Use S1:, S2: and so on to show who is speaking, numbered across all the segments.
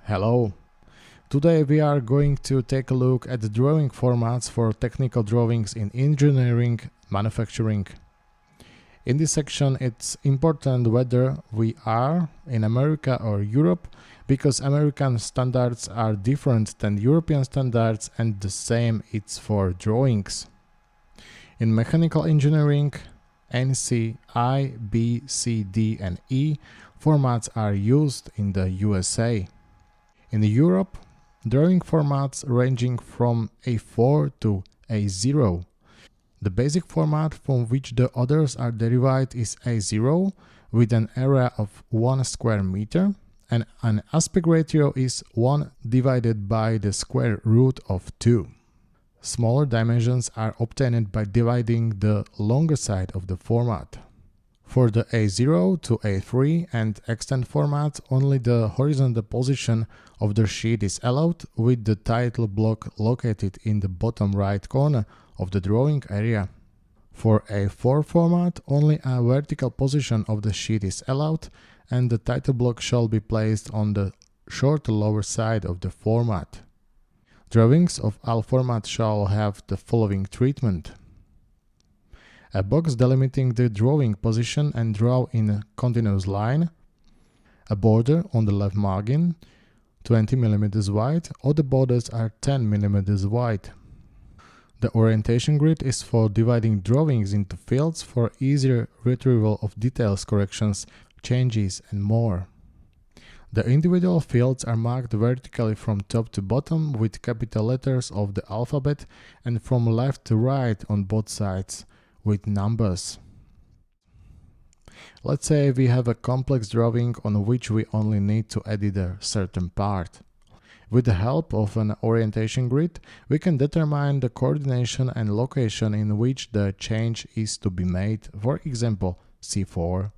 S1: Hello! Today we are going to take a look at the drawing formats for technical drawings in engineering manufacturing. In this section it's important whether we are in America or Europe, because American standards are different than European standards, and the same it's for drawings. In mechanical engineering, NC, I, B, C, D and E formats are used in the USA. In Europe, drawing formats ranging from A4 to A0. The basic format from which the others are derived is A0 with an area of 1 square meter, and an aspect ratio is 1 divided by the square root of 2. Smaller dimensions are obtained by dividing the longer side of the format. For the A0 to A3 and extent formats, only the horizontal position of the sheet is allowed, with the title block located in the bottom right corner of the drawing area. For A4 format, only a vertical position of the sheet is allowed, and the title block shall be placed on the short lower side of the format. Drawings of all formats shall have the following treatment: a box delimiting the drawing position and draw in a continuous line, a border on the left margin 20 mm wide, or the borders are 10 mm wide. The orientation grid is for dividing drawings into fields for easier retrieval of details, corrections, changes and more. The individual fields are marked vertically from top to bottom with capital letters of the alphabet, and from left to right on both sides with numbers. Let's say we have a complex drawing on which we only need to edit a certain part. With the help of an orientation grid, we can determine the coordination and location in which the change is to be made, for example C4.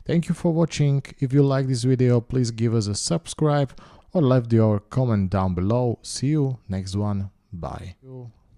S1: Thank you for watching. If you like this video, please give us a subscribe or leave your comment down below. See you next one. Bye.